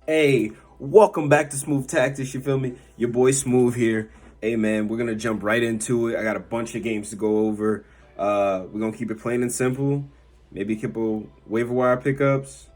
Hey, welcome back to Smoov Tactics. You feel me? Your boy Smoov here. Hey man, we're gonna jump right into it. I got a bunch of games to go over. We're gonna keep it plain and simple. Maybe a couple waiver wire pickups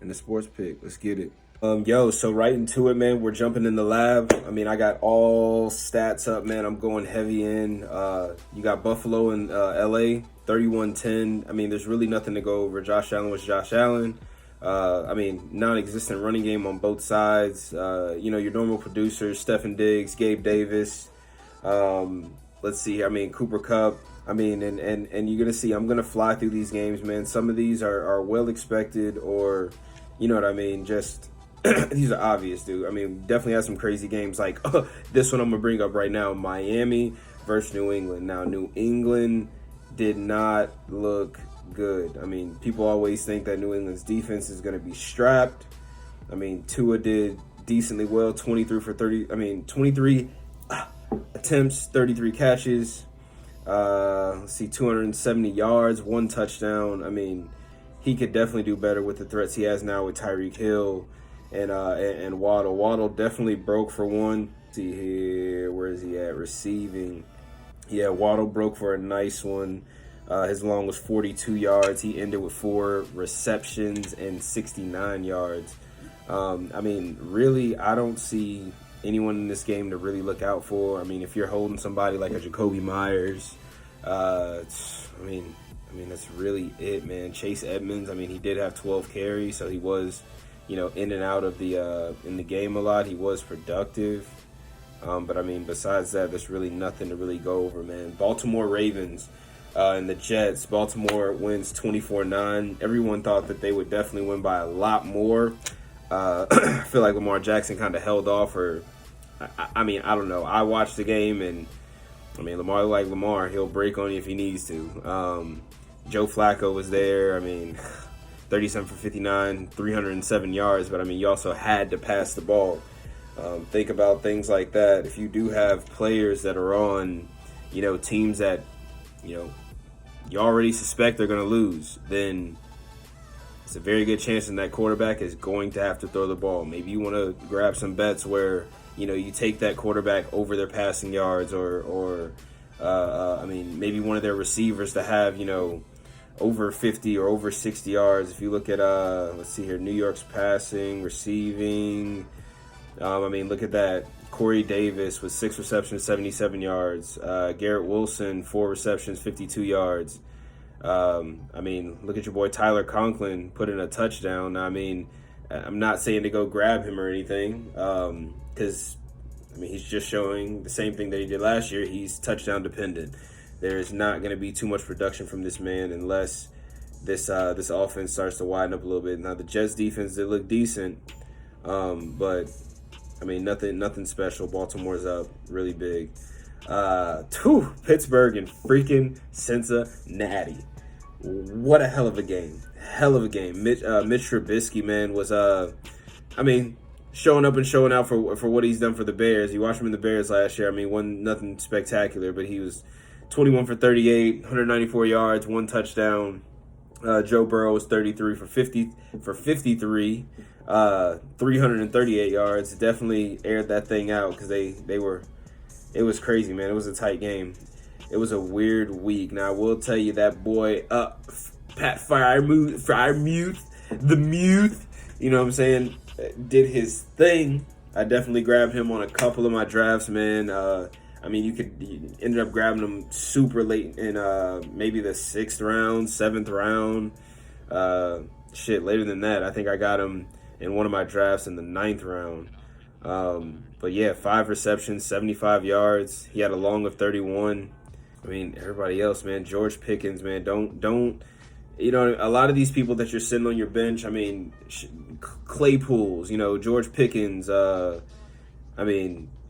and the sports pick. Let's get it. So right into it, man. We're jumping in the lab. I mean, I got all stats up, man. I'm going heavy in. You got Buffalo and LA, 31-10. I mean, there's really nothing to go over. Josh Allen was Josh Allen. Non-existent running game on both sides. Your normal producers, Stephen Diggs, Gabe Davis. Let's see. I mean, Cooper Kupp. I mean, and you're gonna see. I'm gonna fly through these games, man. Some of these are well expected, or you know what I mean. Just these are obvious, dude. I mean, definitely have some crazy games like this one I'm gonna bring up right now: Miami versus New England. Now, New England did not look good. I mean, people always think that New England's defense is going to be strapped. I mean, Tua did decently well, 23 for 30. I mean, 23 attempts, 33 catches. Let's see, 270 yards, 1 touchdown. I mean, he could definitely do better with the threats he has now with Tyreek Hill and Waddle. Waddle definitely broke for one. Let's see here, where is he at? Receiving. Yeah, Waddle broke for a nice one. His long was 42 yards. He ended with 4 receptions and 69 yards. Really, I don't see anyone in this game to really look out for. I mean, if you're holding somebody like a Jacoby Myers, that's really it, man. Chase Edmonds, I mean, he did have 12 carries, so he was, in and out of the in the game a lot. He was productive. But I mean, besides that, there's really nothing to really go over, man. Baltimore Ravens and the Jets. Baltimore wins 24-9. Everyone thought that they would definitely win by a lot more. I feel like Lamar Jackson kind of held off, or I don't know. I watched the game, and I mean, Lamar, he'll break on you if he needs to. Joe Flacco was there. I mean, 37 for 59, 307 yards. But I mean, you also had to pass the ball. Think about things like that. If you do have players that are on, teams that, you already suspect they're going to lose, then it's a very good chance that quarterback is going to have to throw the ball. Maybe you want to grab some bets where, you take that quarterback over their passing yards or maybe one of their receivers to have, over 50 or over 60 yards. If you look at, let's see here, New York's passing, receiving. Look at that. Corey Davis with 6 receptions, 77 yards. Garrett Wilson, 4 receptions, 52 yards. Look at your boy Tyler Conklin put in a touchdown. I mean, I'm not saying to go grab him or anything, because he's just showing the same thing that he did last year. He's touchdown dependent. There's not going to be too much production from this man unless this offense starts to widen up a little bit. Now the Jets defense did look decent, but nothing special. Baltimore's up really big. Pittsburgh and freaking Cincinnati. What a hell of a game. Hell of a game. Mitch Trubisky, man, was showing up and showing out for what he's done for the Bears. You watched him in the Bears last year. Nothing spectacular, but he was 21 for 38, 194 yards, 1 touchdown. Joe Burrow was 33 for 53. 338 yards. Definitely aired that thing out because it was crazy, man. It was a tight game. It was a weird week. Now I will tell you that boy Pat Freiermuth, the Muth, you know what I'm saying, did his thing. I definitely grabbed him on a couple of my drafts, man. You ended up grabbing him super late in maybe the 6th round, 7th round. Later than that, I think I got him in one of my drafts in the 9th round. But yeah, 5 receptions, 75 yards. He had a long of 31. Everybody else, man. George Pickens, man. Don't. A lot of these people that you're sitting on your bench. Claypool's. George Pickens.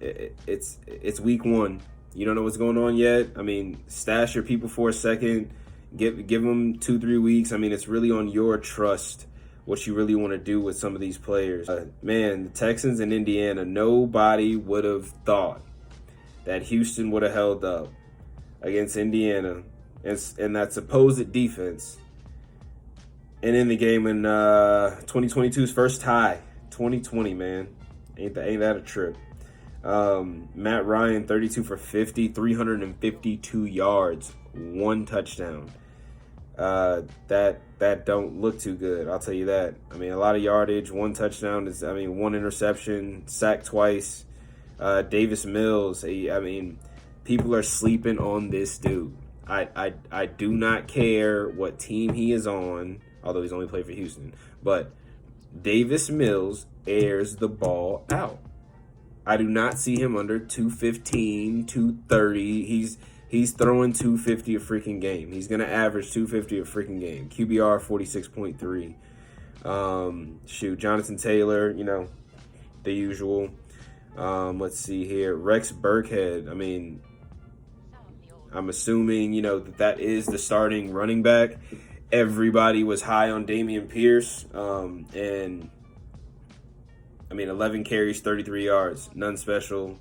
It's week 1. You don't know what's going on yet. Stash your people for a second. Give them 2-3 weeks. It's really on your trust what you really want to do with some of these players. The Texans and Indiana, nobody would have thought that Houston would have held up against Indiana and that supposed defense And in the game in 2022's first tie, 2020, man. Ain't that a trip? Matt Ryan, 32 for 50, 352 yards, 1 touchdown. That don't look too good, I'll tell you that. I mean, a lot of yardage, 1 touchdown is, 1 interception, sacked twice. Davis Mills, I mean, people are sleeping on this dude. I do not care what team he is on, although he's only played for Houston, but Davis Mills airs the ball out. I do not see him under 215, 230. He's throwing 250 a freaking game. He's going to average 250 a freaking game. QBR 46.3. Jonathan Taylor, the usual. Let's see here. Rex Burkhead. I mean, I'm assuming, that is the starting running back. Everybody was high on Dameon Pierce. And 11 carries, 33 yards, none special.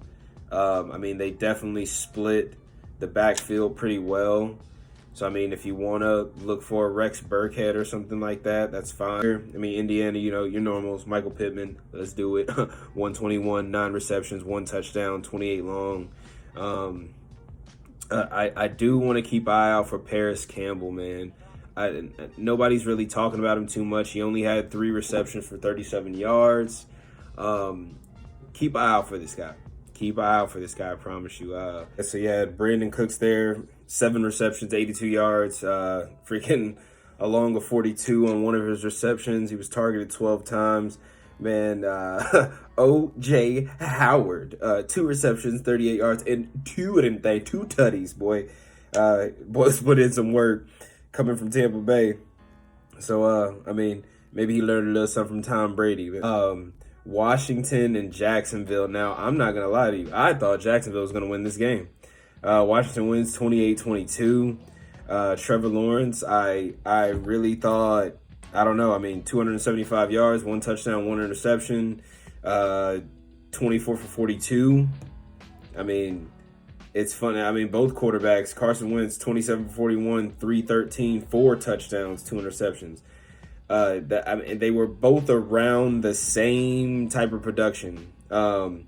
They definitely split the backfield pretty well. So, if you want to look for a Rex Burkhead or something like that, that's fine. Indiana, your normals, Michael Pittman, let's do it. 121, 9 receptions, 1 touchdown, 28 long. I do want to keep an eye out for Paris Campbell, man. Nobody's really talking about him too much. He only had 3 receptions for 37 yards. Keep an eye out for this guy. Keep an eye out for this guy, I promise you. So you had Brandon Cooks there, 7 receptions, 82 yards, freaking along with 42 on one of his receptions. He was targeted 12 times. Man, O.J. Howard, 2 receptions, 38 yards, and 2 tutties, boy. Boys put in some work coming from Tampa Bay. So, maybe he learned a little something from Tom Brady. Washington and Jacksonville. Now, I'm not going to lie to you. I thought Jacksonville was going to win this game. Washington wins 28-22. Trevor Lawrence, I really thought, 275 yards, 1 touchdown, 1 interception, 24 for 42. It's funny. Both quarterbacks, Carson Wentz, 27 for 41, 313, 4 touchdowns, 2 interceptions. They were both around the same type of production. I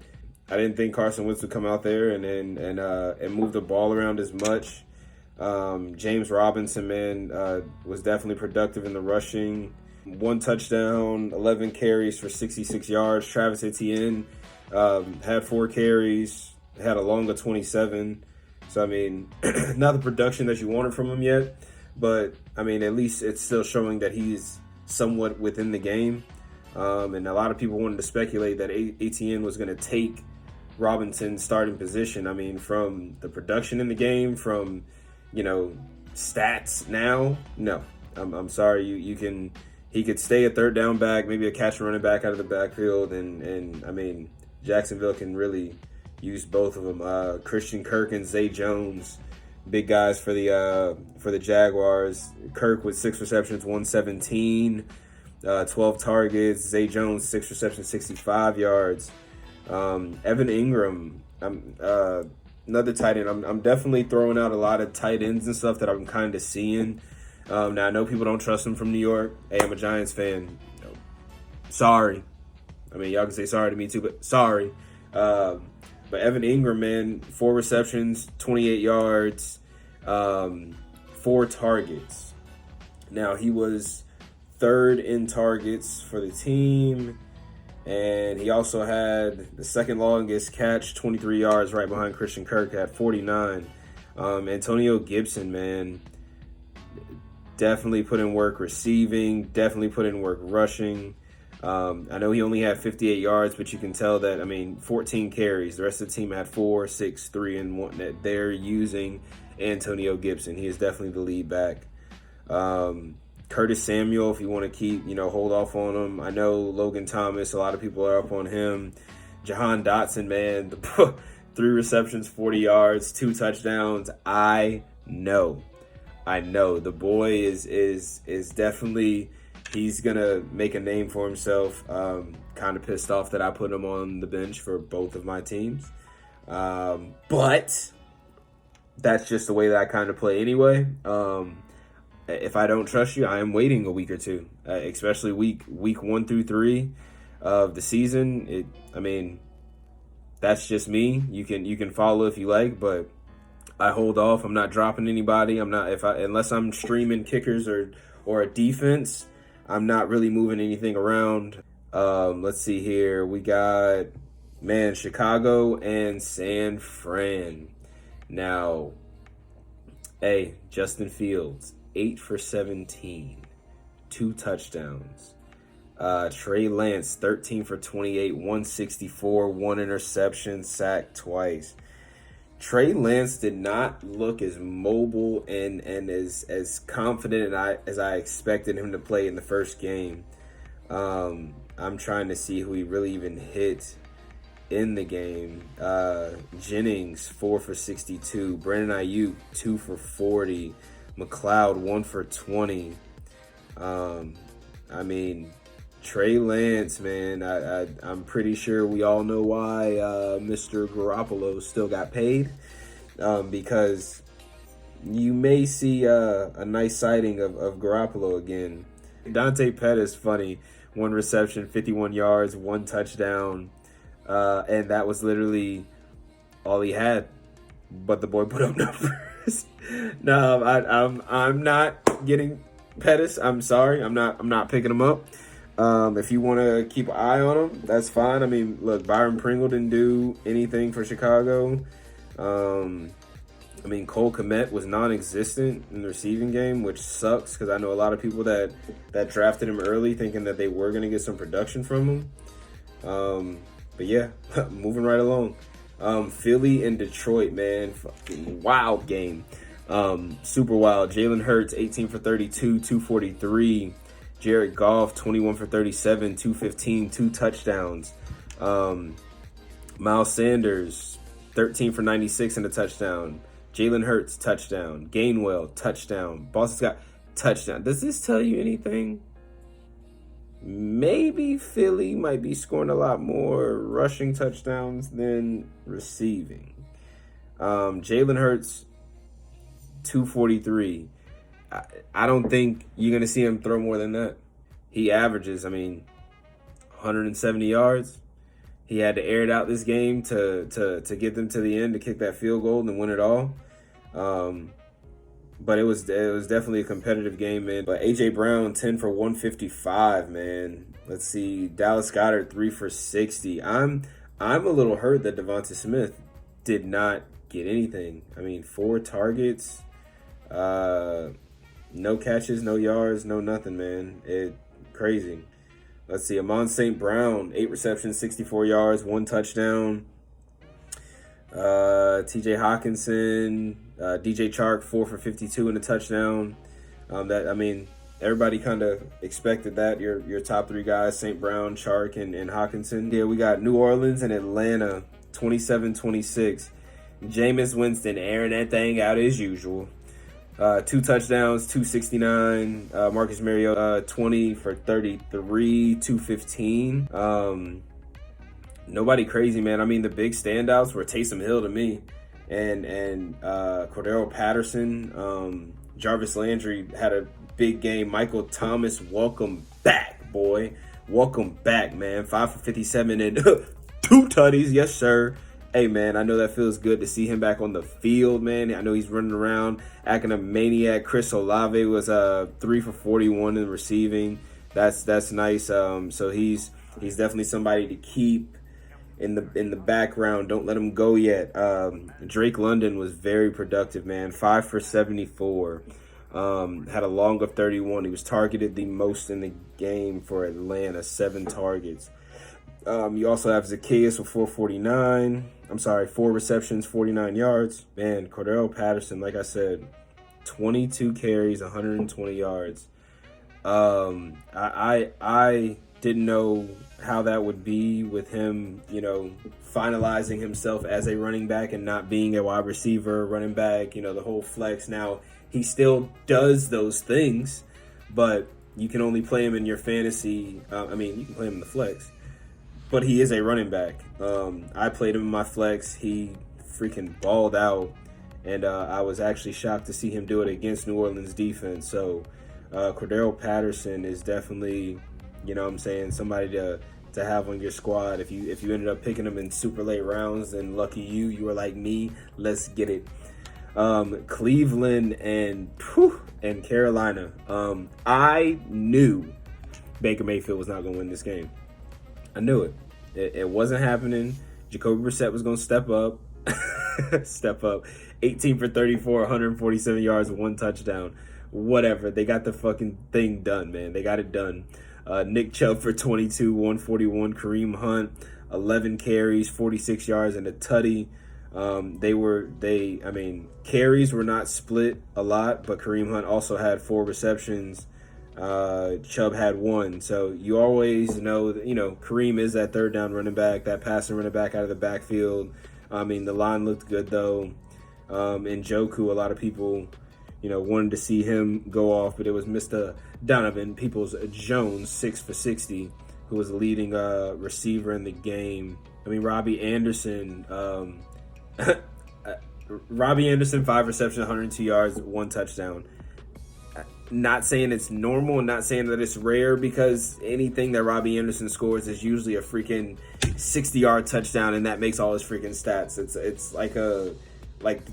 didn't think Carson Wentz would come out there and move the ball around as much. James Robinson, man, was definitely productive in the rushing. 1 touchdown, 11 carries for 66 yards. Travis Etienne had 4 carries, had a long of 27. So, not the production that you wanted from him yet, but, at least it's still showing that he's somewhat within the game. And a lot of people wanted to speculate that Etienne was going to take Robinson's starting position. From the production in the game, from, stats now, no. I'm sorry. He could stay a third down back, maybe a catch running back out of the backfield. And Jacksonville can really use both of them. Christian Kirk and Zay Jones, big guys for the Jaguars. Kirk with 6 receptions, 117, 12 targets. Zay Jones, 6 receptions, 65 yards. Evan Ingram, another tight end. I'm definitely throwing out a lot of tight ends and stuff that I'm kind of seeing. Now, I know people don't trust him from New York. Hey, I'm a Giants fan. Sorry. Y'all can say sorry to me too, but sorry. But Evan Ingram, man, 4 receptions, 28 yards, 4 targets. Now, he was 3rd in targets for the team, and he also had the 2nd longest catch, 23 yards, right behind Christian Kirk at 49. Antonio Gibson, man, definitely put in work receiving, definitely put in work rushing. I know he only had 58 yards, but you can tell that, 14 carries. The rest of the team had 4, 6, 3, and 1 that they're using Antonio Gibson. He is definitely the lead back. Curtis Samuel, if you want to keep, hold off on him. I know Logan Thomas, a lot of people are up on him. Jahan Dotson, man, 3 receptions, 40 yards, 2 touchdowns. I know. The boy is definitely... He's going to make a name for himself. Kind of pissed off that I put him on the bench for both of my teams. But that's just the way that I kind of play anyway. if I don't trust you, I am waiting a week or two, especially week 1 through 3 of the season. I mean, that's just me. You can follow if you like, but I hold off. I'm not dropping anybody. I'm not unless I'm streaming kickers or a defense. I'm not really moving anything around. Let's see here. We got Chicago and San Fran. Now, hey, Justin Fields, 8 for 17, 2 touchdowns. Trey Lance, 13 for 28, 164, 1 interception, sacked twice. Trey Lance did not look as mobile and as confident as I expected him to play in the first game. I'm trying to see who he really even hit in the game. Jennings, 4 for 62. Brandon Ayuk, 2 for 40. McLeod, 1 for 20. I mean, Trey Lance, man, I'm pretty sure we all know why Mr. Garoppolo still got paid, because you may see a nice sighting of Garoppolo again. Dante Pettis, funny, 1 reception, 51 yards, 1 touchdown, and that was literally all he had. But the boy put up numbers. No, I'm not getting Pettis. I'm sorry, I'm not picking him up. If you want to keep an eye on him, that's fine. I mean, look, Byron Pringle didn't do anything for Chicago. I mean, Cole Kmet was non-existent in the receiving game, which sucks because I know a lot of people that drafted him early thinking that they were going to get some production from him. But yeah, moving right along. Philly and Detroit, man, fucking wild game. Super wild. Jalen Hurts, 18 for 32, 243. Jared Goff, 21 for 37, 215, 2 touchdowns. Miles Sanders, 13 for 96 and a touchdown. Jalen Hurts, touchdown. Gainwell, touchdown. Boston Scott, touchdown. Does this tell you anything? Maybe Philly might be scoring a lot more rushing touchdowns than receiving. Jalen Hurts, 243. I don't think you're going to see him throw more than that. He averages, 170 yards. He had to air it out this game to get them to the end to kick that field goal and win it all. But it was definitely a competitive game, man. But A.J. Brown, 10 for 155, man. Let's see. Dallas Goedert, 3 for 60. I'm a little hurt that Devonta Smith did not get anything. 4 targets. No catches, no yards, no nothing, man. Crazy. Let's see. Amon St. Brown, 8 receptions, 64 yards, 1 touchdown. T.J. Hawkinson, DJ Chark, 4 for 52 and a touchdown. Everybody kind of expected that. Your top 3 guys, St. Brown, Chark, and Hawkinson. Yeah, we got New Orleans and Atlanta, 27-26. Jameis Winston airing that thing out as usual. 2 touchdowns, 269. Marcus Mariota, 20 for 33, 215. Nobody crazy, man. The big standouts were Taysom Hill to me, and Cordero Patterson. Jarvis Landry had a big game. Michael Thomas, welcome back, boy. Welcome back, man. 5 for 57 and 2 tutties, yes sir. Hey, man, I know that feels good to see him back on the field, man. I know he's running around acting a maniac. Chris Olave was 3 for 41 in receiving. That's nice. So he's definitely somebody to keep in the background. Don't let him go yet. Drake London was very productive, man. 5 for 74. Had a long of 31. He was targeted the most in the game for Atlanta, 7 targets. You also have Zacchaeus with 4 receptions, 49 yards. Man, Cordero Patterson, like I said, 22 carries, 120 yards. I didn't know how that would be with him, finalizing himself as a running back and not being a wide receiver, running back, the whole flex. Now, he still does those things, but you can only play him in your fantasy. You can play him in the flex. But he is a running back. I played him in my flex. He freaking balled out. And I was actually shocked to see him do it against New Orleans defense. So Cordero Patterson is definitely, you know what I'm saying, somebody to have on your squad. If you ended up picking him in super late rounds, then lucky you. You were like me. Let's get it. Cleveland and Carolina. I knew Baker Mayfield was not going to win this game. I knew it. It wasn't happening. Jacoby Brissett was going to step up. Step up. 18 for 34, 147 yards, 1 touchdown. Whatever. They got the fucking thing done, man. They got it done. Nick Chubb for 22, 141. Kareem Hunt, 11 carries, 46 yards, and a tutty. Carries were not split a lot, but Kareem Hunt also had 4 receptions. Chubb had 1. So you always know that, Kareem is that third down running back, that passing running back out of the backfield. I mean, the line looked good, though. And Njoku, a lot of people, wanted to see him go off, but it was Mr. Donovan Peoples-Jones, 6 for 60, who was the leading receiver in the game. I mean, Robbie Anderson, 5 receptions, 102 yards, 1 touchdown. Not saying it's normal and not saying that it's rare, because anything that Robbie Anderson scores is usually a freaking 60-yard touchdown, and that makes all his freaking stats. It's like the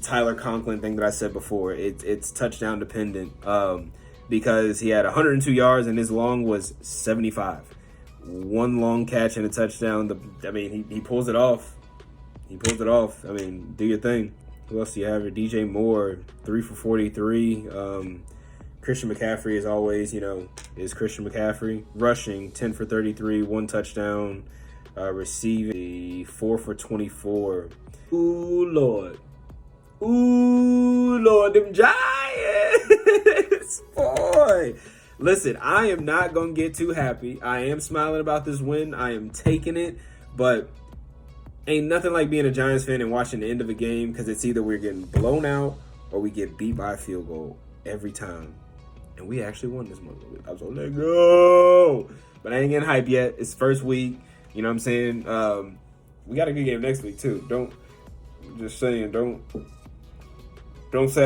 Tyler Conklin thing that I said before. It's touchdown dependent, because he had 102 yards and his long was 75. 1 long catch and a touchdown. He pulls it off. He pulls it off. I mean, do your thing. Who else do you have here? DJ Moore, 3 for 43. Christian McCaffrey, as always, is Christian McCaffrey. Rushing, 10 for 33, 1 touchdown. Receiving, 4 for 24. Ooh, Lord. Ooh, Lord, them Giants. Boy. Listen, I am not going to get too happy. I am smiling about this win. I am taking it. But ain't nothing like being a Giants fan and watching the end of a game, because it's either we're getting blown out or we get beat by a field goal every time. And we actually won this month. I was like, let's go. But I ain't getting hype yet. It's first week. You know what I'm saying? We got a good game next week, too. Don't say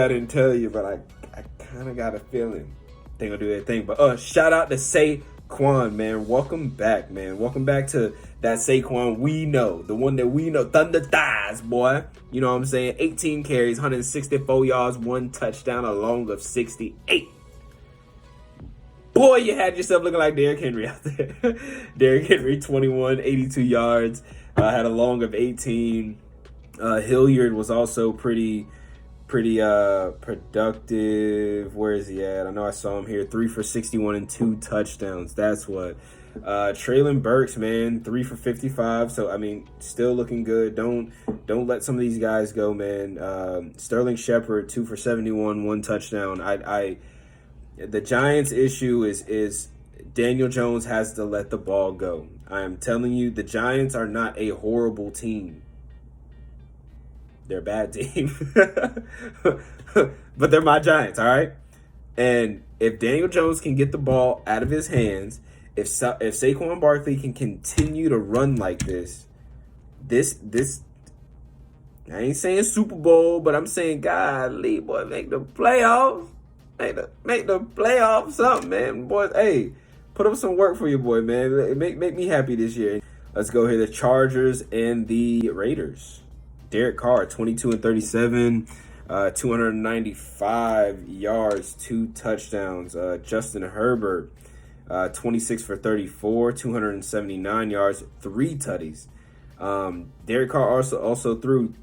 I didn't tell you, but I kind of got a feeling they going to do their thing. But shout out to Saquon, man. Welcome back, man. Welcome back to that Saquon we know. The one that we know. Thunder thighs, boy. You know what I'm saying? 18 carries, 164 yards, 1 touchdown, a long of 68. Boy, you had yourself looking like Derrick Henry out there. Derrick Henry, 21, 82 yards, had a long of 18. Hilliard was also pretty productive. Where is he at? I know I saw him here. 3 for 61 and 2 touchdowns. That's what. Traylon Burks, man, 3 for 55. So, I mean, still looking good. Don't let some of these guys go, man. Sterling Shepard, 2 for 71, 1 touchdown. The Giants' issue is Daniel Jones has to let the ball go. I am telling you, the Giants are not a horrible team. They're a bad team. But they're my Giants, all right? And if Daniel Jones can get the ball out of his hands, if Saquon Barkley can continue to run like this, I ain't saying Super Bowl, but I'm saying, golly, boy, make the playoffs. Make the playoffs something, man. Boys, hey, put up some work for your boy, man. Make me happy this year. Let's go here. The Chargers and the Raiders. Derek Carr, 22 and 37, 295 yards, 2 touchdowns. Justin Herbert, 26 for 34, 279 yards, 3 tutties. Derek Carr also threw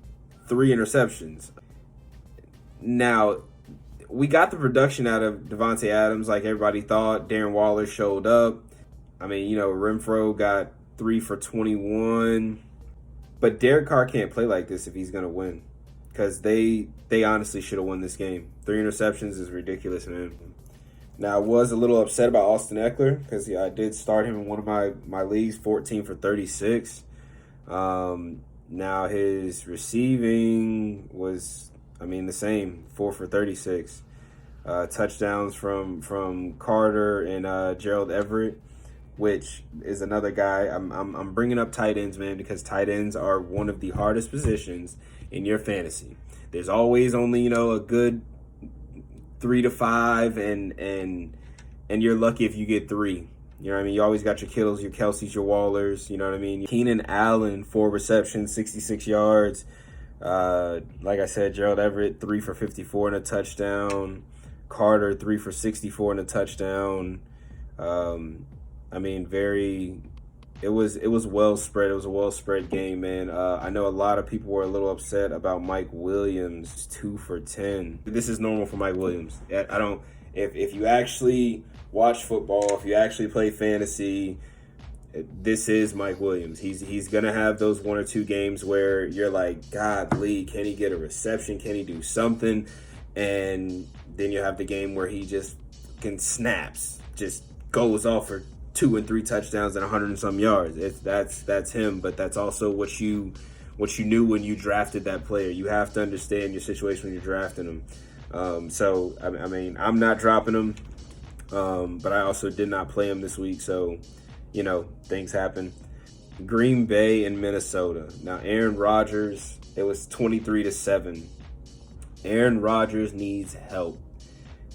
3 interceptions. Now, we got the production out of Devontae Adams like everybody thought. Darren Waller showed up. I mean, Renfro got 3 for 21. But Derek Carr can't play like this if he's going to win, because they honestly should have won this game. 3 interceptions is ridiculous, man. Now, I was a little upset about Austin Eckler, because I did start him in one of my leagues, 14 for 36. Now, his receiving was, the same, 4 for 36. Touchdowns from Carter and Gerald Everett. which is another guy. I'm bringing up tight ends, man, because tight ends are one of the hardest positions in your fantasy. There's always only, a good 3 to 5, and you're lucky if you get 3. You know what I mean? You always got your Kittles, your Kelseys, your Wallers. You know what I mean? Keenan Allen, 4 receptions, 66 yards. Like I said, Gerald Everett, 3 for 54 and a touchdown. Carter, 3 for 64 and a touchdown. It was well spread. It was a well spread game, man. I know a lot of people were a little upset about Mike Williams, 2 for 10. This is normal for Mike Williams. If you actually watch football, if you actually play fantasy, this is Mike Williams. He's gonna have those 1 or 2 games where you're like, godly, can he get a reception? Can he do something? And then you have the game where he just snaps, just goes off for 2 and 3 touchdowns and 100 and some yards. That's him, but that's also what you knew when you drafted that player. You have to understand your situation when you're drafting him. I'm not dropping him, but I also did not play him this week, so things happen. Green Bay and Minnesota. Now, Aaron Rodgers, it was 23-7. Aaron Rodgers needs help.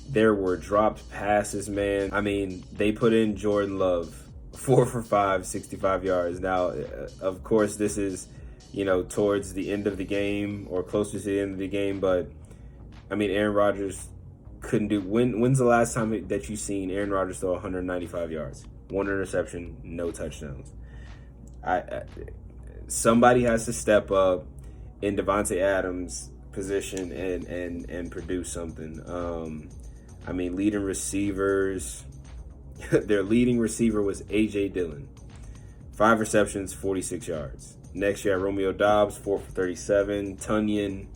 There were dropped passes, man. They put in Jordan Love, 4 for 5, 65 yards. Now, of course, this is, towards the end of the game or closer to the end of the game, but, Aaron Rodgers couldn't do. When's the last time that you've seen Aaron Rodgers throw 195 yards? 1 interception, no touchdowns. Somebody has to step up in Devontae Adams' position and produce something. Leading receivers, their leading receiver was A.J. Dillon. 5 receptions, 46 yards. Next year, Romeo Doubs, 4 for 37. Tunyon,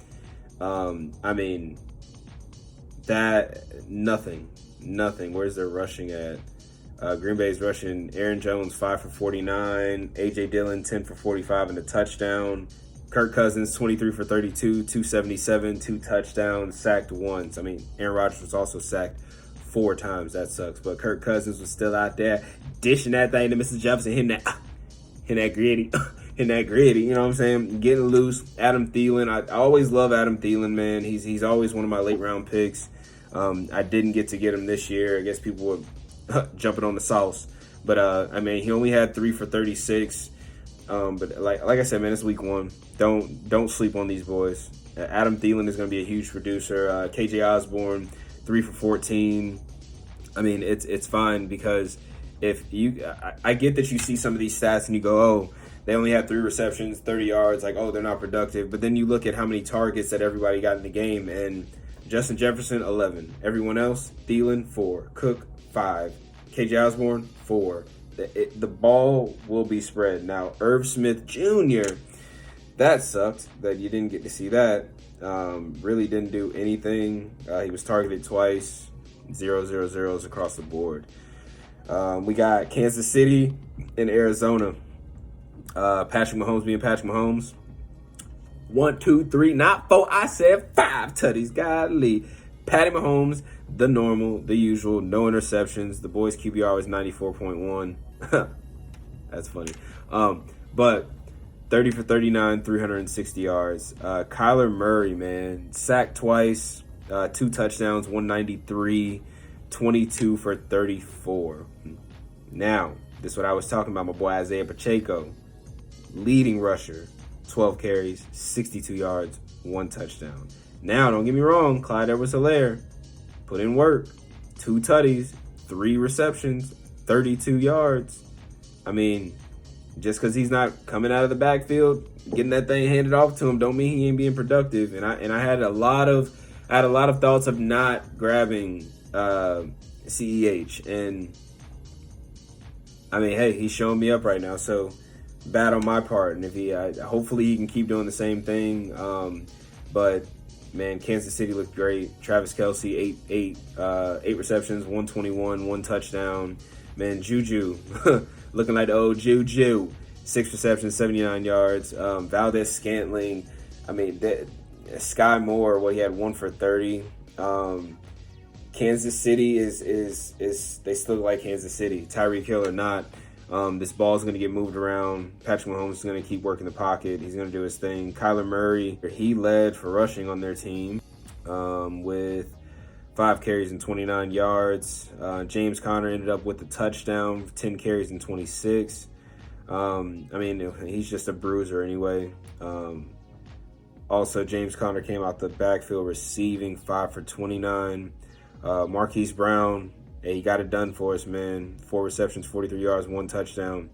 nothing. Where's their rushing at? Green Bay's rushing. Aaron Jones, 5 for 49. A.J. Dillon, 10 for 45 and a touchdown. Kirk Cousins, 23 for 32, 277, 2 touchdowns, sacked once. Aaron Rodgers was also sacked 4 times. That sucks. But Kirk Cousins was still out there dishing that thing to Mr. Jefferson, hitting that gritty, you know what I'm saying? Getting loose. Adam Thielen. I always love Adam Thielen, man. He's always one of my late round picks. I didn't get to get him this year. I guess people were jumping on the sauce. But, he only had 3 for 36. But like I said, man, it's week 1. Don't sleep on these boys. Adam Thielen is going to be a huge producer. KJ Osborne, 3 for 14. It's fine because I get that you see some of these stats and you go, oh, they only had 3 receptions, 30 yards, like, oh, they're not productive. But then you look at how many targets that everybody got in the game, and Justin Jefferson, 11. Everyone else, Thielen, 4. Cook, 5. KJ Osborne, 4. The ball will be spread. Now, Irv Smith Jr., that sucked that you didn't get to see that. Really didn't do anything. He was targeted twice. 0-0-0s across the board. We got Kansas City and Arizona. Patrick Mahomes being Patrick Mahomes. 1, 2, 3, not 4. I said 5 tutties. Godly. Patty Mahomes, the normal, the usual, no interceptions. The boys' QBR was 94.1. That's funny. But 30 for 39, 360 yards. Kyler Murray, man, sacked twice, 2 touchdowns, 193, 22 for 34. Now, this is what I was talking about, my boy Isaiah Pacheco. Leading rusher, 12 carries, 62 yards, 1 touchdown. Now, don't get me wrong, Clyde Edwards-Helaire put in work. 2 tutties, 3 receptions, 32 yards. Just because he's not coming out of the backfield, getting that thing handed off to him, don't mean he ain't being productive. And I had a lot of thoughts of not grabbing CEH. And hey, he's showing me up right now, so bad on my part. And if hopefully he can keep doing the same thing. But man, Kansas City looked great. Travis Kelce, 8 receptions, 121, 1 touchdown. Man, Juju, looking like the old Juju. 6 receptions, 79 yards. Valdez Scantling. Sky Moore, he had 1 for 30. Kansas City is they still look like Kansas City. Tyreek Hill or not, this ball is going to get moved around. Patrick Mahomes is going to keep working the pocket. He's going to do his thing. Kyler Murray, he led for rushing on their team with 5 carries and 29 yards. James Conner ended up with a touchdown, 10 carries and 26. I mean, he's just a bruiser anyway. Also, James Conner came out the backfield receiving 5 for 29. Marquise Brown, hey, he got it done for us, man. 4 receptions, 43 yards, 1 touchdown.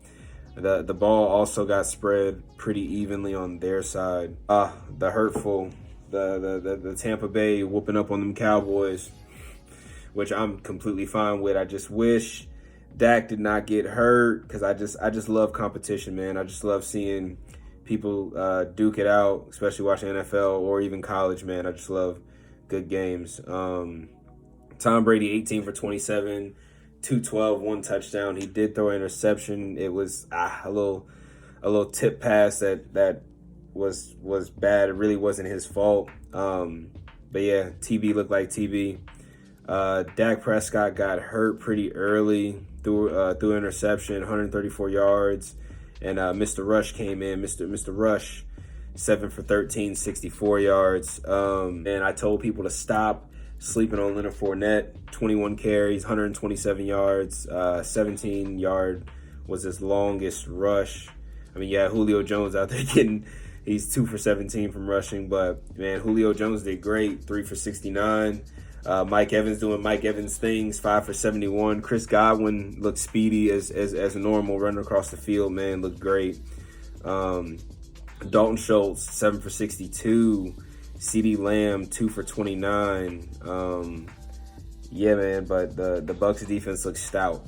The ball also got spread pretty evenly on their side. The hurtful, the Tampa Bay whooping up on them Cowboys, which I'm completely fine with. I just wish Dak did not get hurt, because I just love competition, man. I just love seeing people duke it out, especially watching NFL or even college, man. I just love good games. Tom Brady, 18 for 27, 212, 1 touchdown. He did throw an interception. It was a little tip pass that was bad. It really wasn't his fault. But yeah, TB looked like TB. Dak Prescott got hurt pretty early through interception, 134 yards. And Mr. Rush came in. Mr. Rush, 7 for 13, 64 yards. And I told people to stop sleeping on Leonard Fournette. 21 carries, 127 yards. 17-yard was his longest rush. I mean, yeah, Julio Jones out there he's 2 for 17 from rushing. But, man, Julio Jones did great, 3 for 69. Mike Evans doing Mike Evans things, 5 for 71. Chris Godwin looked speedy as normal, running across the field, man, looked great. Dalton Schultz, 7 for 62. CeeDee Lamb, 2 for 29. Yeah, man, but the Bucs defense looks stout.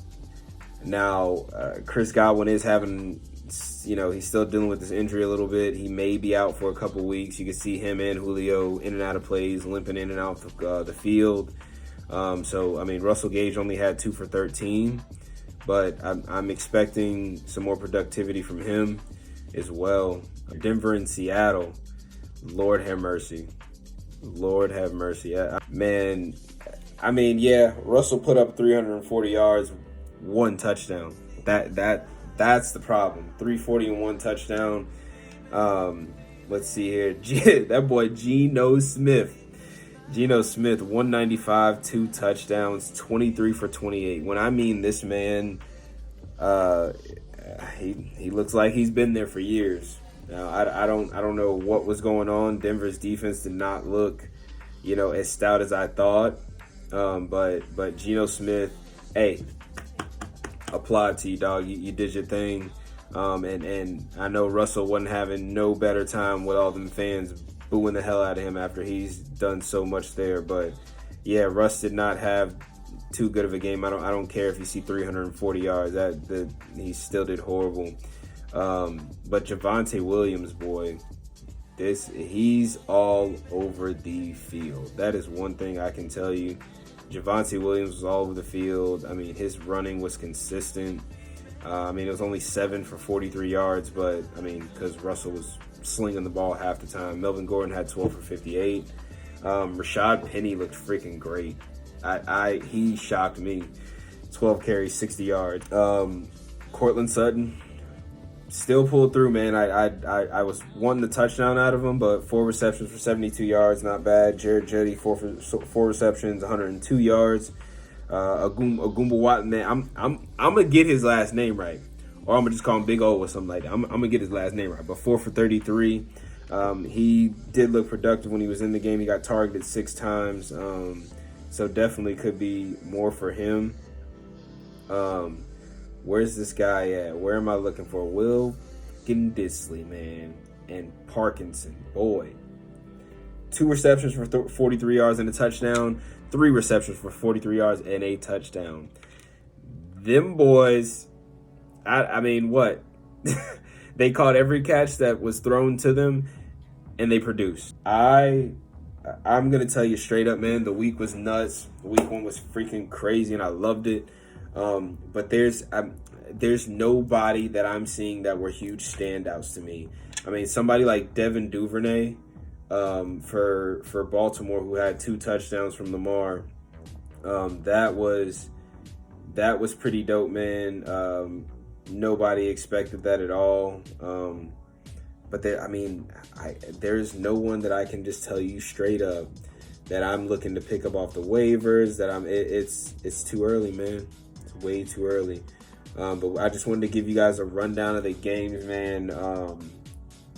Now, Chris Godwin is having, he's still dealing with this injury a little bit. He may be out for a couple weeks. You can see him and Julio in and out of plays, limping in and out of the field. So, I mean, Russell Gage only had 2 for 13, but I'm expecting some more productivity from him as well. Denver and Seattle, Lord have mercy. Lord have mercy. Man, I mean, yeah, Russell put up 340 yards, 1 touchdown. That's the problem. 340 and 1 touchdown. Let's see here. That boy Geno Smith. 195, 2 touchdowns, 23 for 28. When I mean this man, he looks like he's been there for years. Now I don't know what was going on. Denver's defense did not look, as stout as I thought. But Geno Smith, hey, applaud to you, dog. You did your thing. And I know Russell wasn't having no better time with all them fans booing the hell out of him after he's done so much there. But yeah, Russ did not have too good of a game. I don't care if you see 340 yards. He still did horrible. But Javonte Williams, boy, he's all over the field. That is one thing I can tell you. Javonte Williams was all over the field. I mean, his running was consistent. I mean, it was only 7 for 43 yards, but, I mean, because Russell was slinging the ball half the time. Melvin Gordon had 12 for 58. Rashad Penny looked freaking great. He shocked me. 12 carries, 60 yards. Cortland Sutton still pulled through, man. I was wanting the touchdown out of him, but 4 receptions for 72 yards, not bad. Jared Jeudy, 4 receptions, 102 yards. Agumba Watt, man, I'm gonna get his last name right, or I'm gonna just call him Big O or something like that. I'm gonna get his last name right. But 4 for 33. He did look productive when he was in the game. He got targeted 6 times, so definitely could be more for him. Where's this guy at? Where am I looking for? Will Disley, man, and Parkinson, boy. 2 receptions for 43 yards and a touchdown. 3 receptions for 43 yards and a touchdown. Them boys, I mean, what? They caught every catch that was thrown to them, and they produced. I'm going to tell you straight up, man, the week was nuts. Week 1 was freaking crazy, and I loved it. But there's nobody that I'm seeing that were huge standouts to me. I mean, somebody like Devin Duvernay, for Baltimore, who had 2 touchdowns from Lamar. That was pretty dope, man. Nobody expected that at all. But there's no one that I can just tell you straight up that I'm looking to pick up off the waivers. It's too early, man. It's way too early. But I just wanted to give you guys a rundown of the games, man.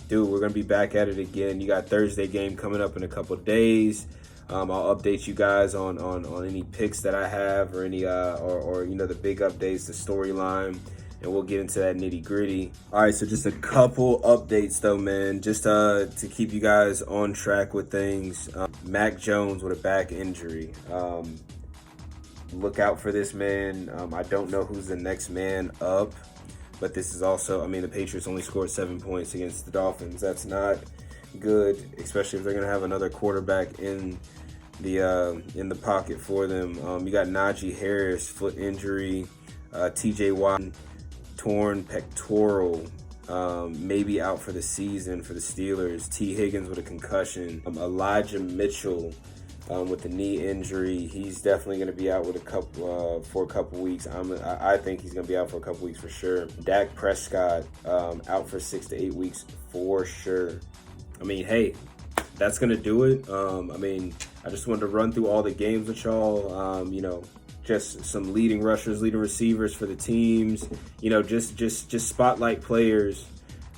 Dude, we're gonna be back at it again. You got Thursday game coming up in a couple days. I'll update you guys on any picks that I have, or any or the big updates, the storyline, and we'll get into that nitty gritty. All right, so just a couple updates though, man, just to keep you guys on track with things. Mac Jones with a back injury. Look out for this, man. I don't know who's the next man up, but this is also, the Patriots only scored 7 points against the Dolphins. That's not good, especially if they're gonna have another quarterback in the pocket for them. You got Najee Harris, foot injury. TJ Watt, torn pectoral, maybe out for the season for the Steelers. T. Higgins with a concussion. Elijah Mitchell with the knee injury. He's definitely going to be out with for a couple weeks. I think he's going to be out for a couple weeks for sure. Dak Prescott out for 6 to 8 weeks for sure. Hey, that's going to do it. I just wanted to run through all the games with y'all. Just some leading rushers, leading receivers for the teams. Just spotlight players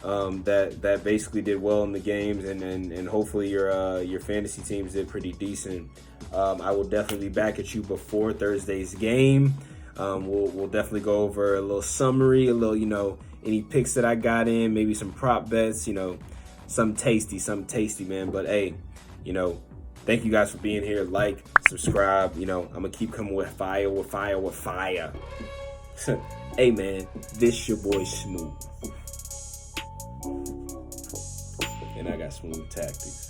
that basically did well in the games, and hopefully your fantasy teams did pretty decent. I will definitely be back at you before Thursday's game. We'll definitely go over a little summary, a little any picks that I got in, maybe some prop bets, some tasty, man. But hey, thank you guys for being here. Like, subscribe. I'm gonna keep coming with fire. Hey man, this your boy Smoov, and I got Smoov Tactics.